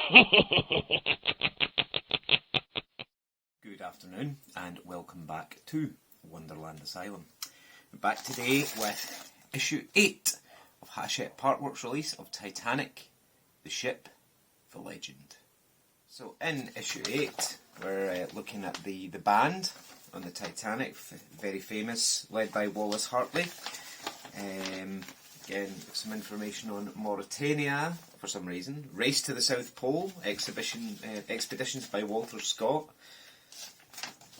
Good afternoon and welcome back to Wonderland Asylum. We're back today with issue 8 of Hachette Parkworks' release of Titanic, the ship, the legend. So in issue 8 we're looking at the band on the Titanic, very famous, led by Wallace Hartley. Again, some information on Mauritania for some reason. Race to the South Pole, expeditions by Walter Scott.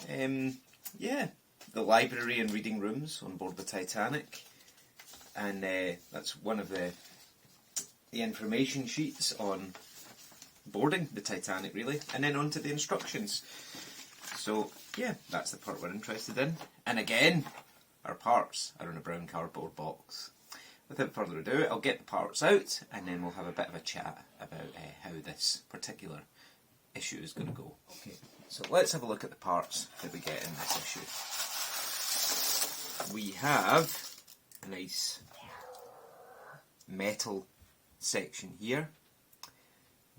Yeah, the library and reading rooms on board the Titanic. And that's one of the information sheets on boarding the Titanic, really. And then on to the instructions. So, yeah, that's the part we're interested in. And again, our parts are in a brown cardboard box. Without further ado, I'll get the parts out and then we'll have a bit of a chat about how this particular issue is going to go. Okay, so let's have a look at the parts that we get in this issue. We have a nice metal section here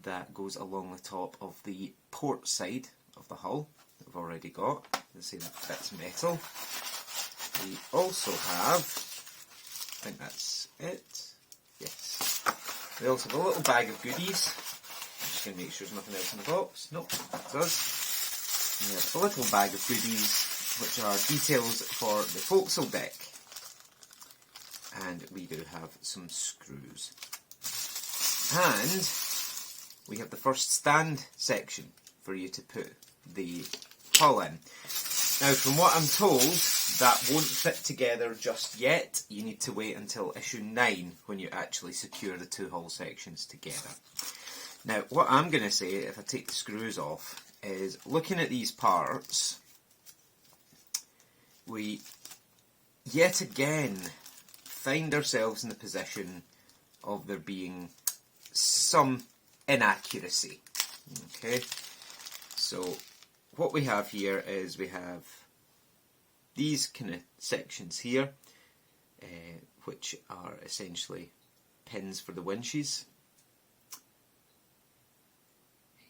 that goes along the top of the port side of the hull that we've already got. You see that fits metal. We also have, I think that's it, yes. We also have a little bag of goodies. I'm just going to make sure there's nothing else in the box. Nope, that does. We have a little bag of goodies which are details for the forecastle deck. And we do have some screws. And we have the first stand section for you to put the hull in. Now, from what I'm told, that won't fit together just yet. You need to wait until issue 9 when you actually secure the two hull sections together. Now, what I'm going to say, if I take the screws off, is looking at these parts, we yet again find ourselves in the position of there being some inaccuracy. Okay, so what we have here is we have these kind of sections here, which are essentially pins for the winches.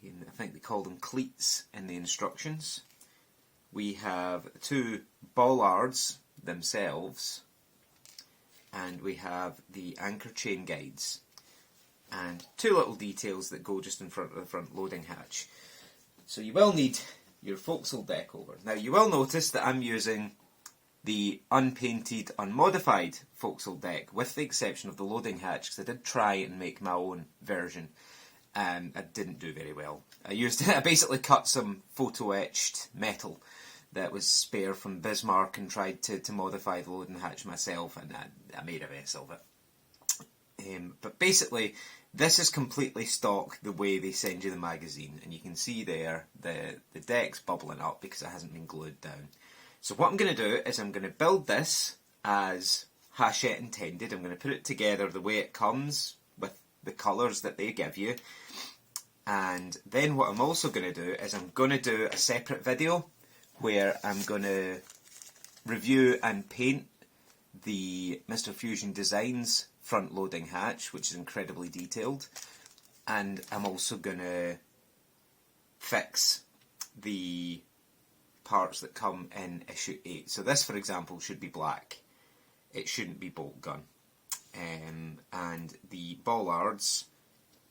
And I think they call them cleats in the instructions. We have two bollards themselves, and we have the anchor chain guides, and two little details that go just in front of the front loading hatch. So you will need your forecastle deck over. Now you will notice that I'm using the unpainted, unmodified forecastle deck, with the exception of the loading hatch, because I did try and make my own version. I didn't do very well. I basically cut some photo etched metal that was spare from Bismarck and tried to modify the loading hatch myself, and I made a mess of it. But basically, this is completely stock the way they send you the magazine, and you can see there the deck's bubbling up because it hasn't been glued down. So what I'm going to do is I'm going to build this as Hachette intended. I'm going to put it together the way it comes with the colours that they give you, and then what I'm also going to do is I'm going to do a separate video where I'm going to review and paint the Mr. Fusion Designs front loading hatch, which is incredibly detailed, and I'm also going to fix the parts that come in issue 8. So this, for example, should be black. It shouldn't be bolt gun. And the bollards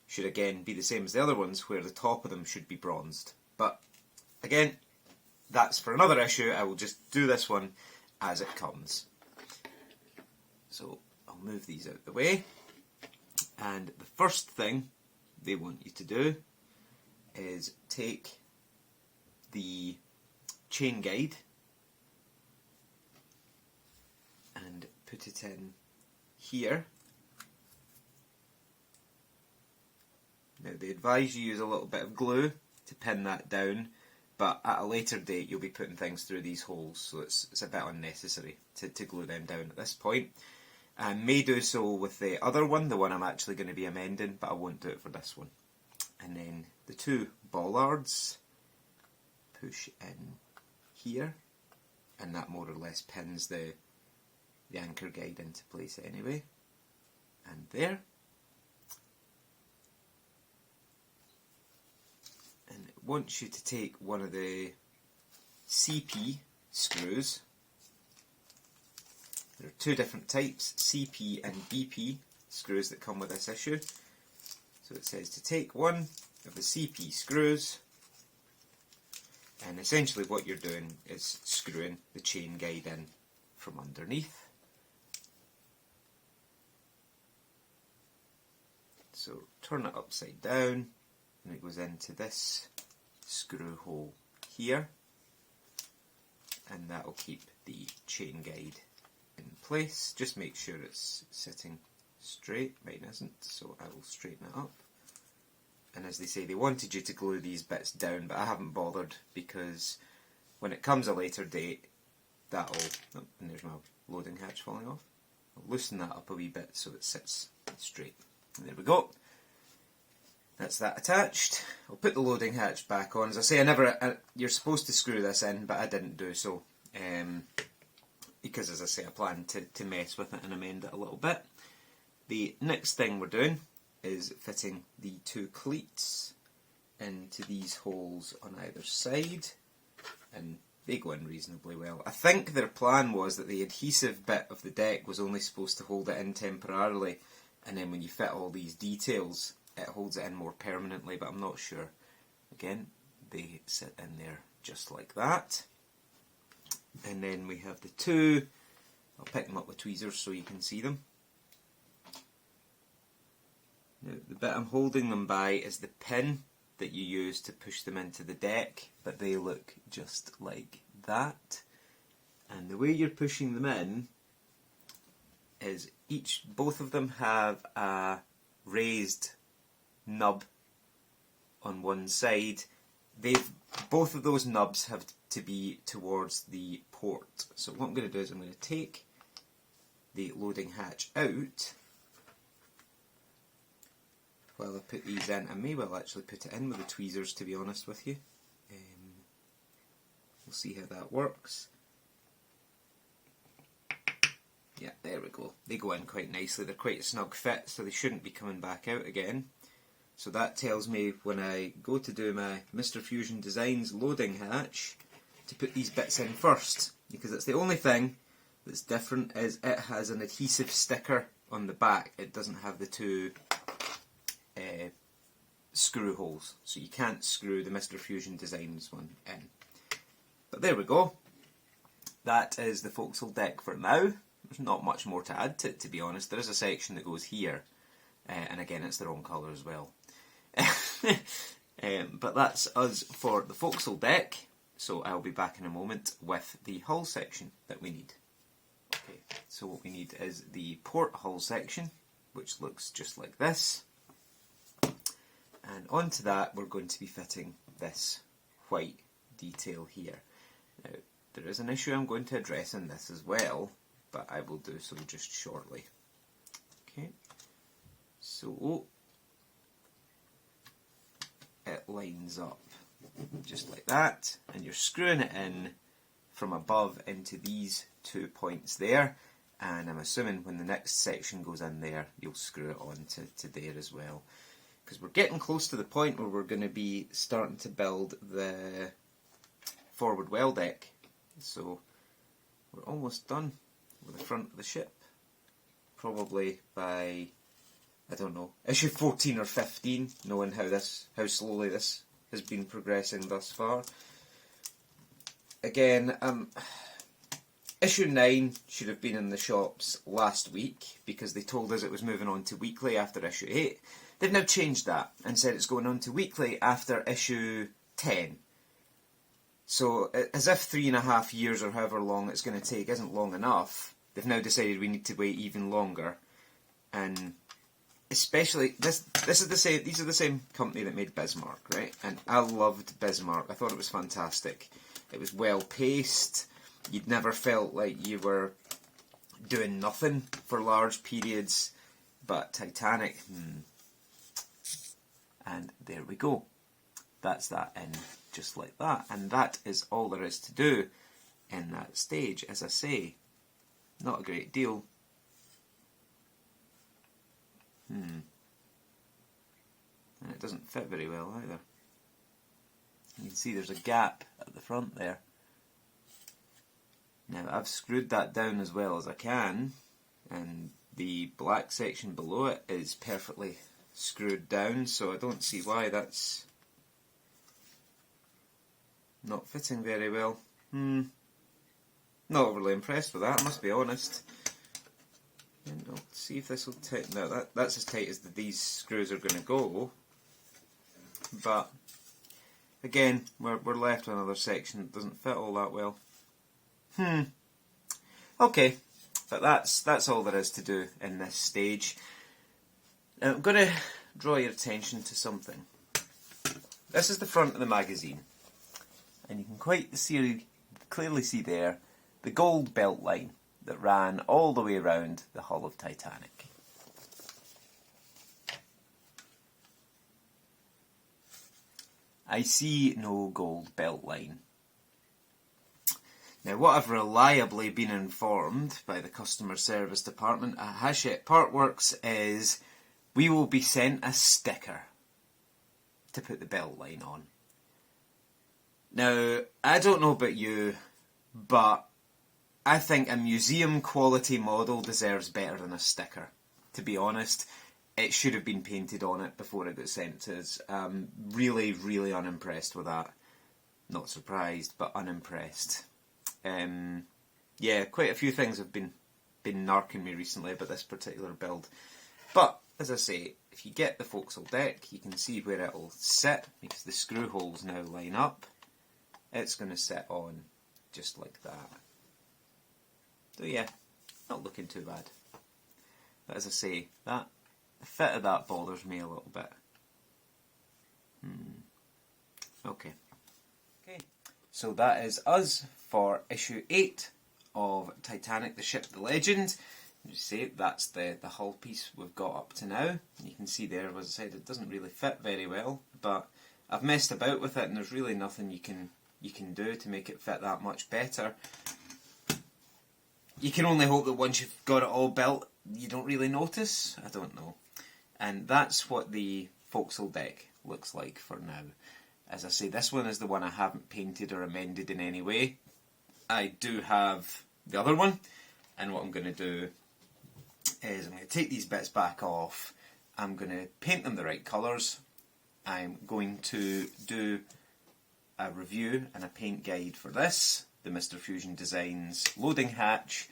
should again be the same as the other ones, where the top of them should be bronzed. But again, that's for another issue. I will just do this one as it comes. So I'll move these out the way, and the first thing they want you to do is take the chain guide and put it in here. Now they advise you use a little bit of glue to pin that down, but at a later date you'll be putting things through these holes, so it's a bit unnecessary to glue them down at this point. I may do so with the other one, the one I'm actually going to be amending, but I won't do it for this one. And then the two bollards push in here, and that more or less pins the anchor guide into place anyway. And there. wants you to take one of the CP screws. There are two different types, CP and BP screws that come with this issue. So it says to take one of the CP screws, and essentially what you're doing is screwing the chain guide in from underneath. So turn it upside down and it goes into this screw hole here, and that will keep the chain guide in place. Just make sure it's sitting straight. Mine isn't, so I will straighten it up. And as they say, they wanted you to glue these bits down, but I haven't bothered because when it comes a later date, that'll... Oh, and there's my loading hatch falling off. I'll loosen that up a wee bit so it sits straight. And there we go. That's that attached. I'll put the loading hatch back on. As I say, you're supposed to screw this in, but I didn't do so. Because, as I say, I plan to mess with it and amend it a little bit. The next thing we're doing is fitting the two cleats into these holes on either side, and they go in reasonably well. I think their plan was that the adhesive bit of the deck was only supposed to hold it in temporarily, and then when you fit all these details it holds it in more permanently, but I'm not sure. Again, they sit in there just like that. And then we have the two, I'll pick them up with tweezers so you can see them. Now, the bit I'm holding them by is the pin that you use to push them into the deck, but they look just like that. And the way you're pushing them in is both of them have a raised nub on one side. Both of those nubs have to be towards the port. So what I'm going to do is I'm going to take the loading hatch out while I put these in. I may well actually put it in with the tweezers, to be honest with you. We'll see how that works. Yeah, there we go. They go in quite nicely. They're quite a snug fit, so they shouldn't be coming back out again. So that tells me when I go to do my Mr. Fusion Designs loading hatch to put these bits in first, because it's the only thing that's different is it has an adhesive sticker on the back. It doesn't have the two screw holes, so you can't screw the Mr. Fusion Designs one in. But there we go. That is the Forecastle deck for now. There's not much more to add to it, to be honest. There is a section that goes here, and again it's the wrong colour as well. But that's us for the Forecastle deck, so I'll be back in a moment with the hull section that we need. Okay, so what we need is the port hull section, which looks just like this, and onto that we're going to be fitting this white detail here. Now, there is an issue I'm going to address in this as well, but I will do so just shortly. Okay, so it lines up just like that, and you're screwing it in from above into these 2 points there, and I'm assuming when the next section goes in there you'll screw it on to there as well, because we're getting close to the point where we're going to be starting to build the forward well deck, so we're almost done with the front of the ship. Probably by, I don't know, issue 14 or 15, knowing how slowly this has been progressing thus far. Again, issue 9 should have been in the shops last week because they told us it was moving on to weekly after issue 8. They've now changed that and said it's going on to weekly after issue 10. So, as if 3.5 years or however long it's going to take isn't long enough, they've now decided we need to wait even longer. And especially, these are the same company that made Bismarck, right? And I loved Bismarck. I thought it was fantastic. It was well paced. You'd never felt like you were doing nothing for large periods. But Titanic, and there we go. That's that in just like that. And that is all there is to do in that stage. As I say, not a great deal. And it doesn't fit very well either. You can see there's a gap at the front there. Now I've screwed that down as well as I can, and the black section below it is perfectly screwed down, so I don't see why that's not fitting very well. Not overly impressed with that, I must be honest. And I'll see if this will tighten. Now that's as tight as these screws are going to go, but again we're left with another section that doesn't fit all that well. Okay, but that's all there is to do in this stage. Now I'm going to draw your attention to something. This is the front of the magazine, and you can clearly see there the gold belt line that ran all the way around the hull of Titanic. I see no gold belt line. Now, what I've reliably been informed by the customer service department at Hachette Partworks is we will be sent a sticker to put the belt line on. Now, I don't know about you, but I think a museum quality model deserves better than a sticker. To be honest, it should have been painted on it before it got sent to us. Really, really unimpressed with that. Not surprised, but unimpressed. Yeah, quite a few things have been narking me recently about this particular build. But, as I say, if you get the forecastle deck, you can see where it'll sit, because the screw holes now line up. It's going to sit on just like that. So yeah, not looking too bad. But as I say, the fit of that bothers me a little bit. Okay. So that is us for issue 8 of Titanic, the ship, the legend. You see, that's the hull piece we've got up to now. You can see there, as I said, it doesn't really fit very well, but I've messed about with it, and there's really nothing you can do to make it fit that much better. You can only hope that once you've got it all built, you don't really notice. I don't know. And that's what the forecastle deck looks like for now. As I say, this one is the one I haven't painted or amended in any way. I do have the other one, and what I'm going to do is I'm going to take these bits back off. I'm going to paint them the right colours. I'm going to do a review and a paint guide for this, the Mr. Fusion Designs loading hatch,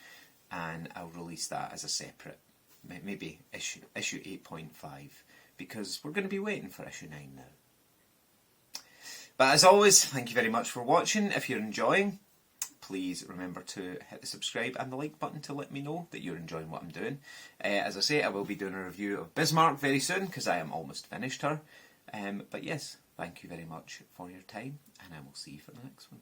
and I'll release that as a separate, maybe issue 8.5, because we're going to be waiting for issue 9 now. But as always, thank you very much for watching. If you're enjoying, please remember to hit the subscribe and the like button to let me know that you're enjoying what I'm doing. As I say, I will be doing a review of Bismarck very soon, because I am almost finished her. But yes, thank you very much for your time, and I will see you for the next one.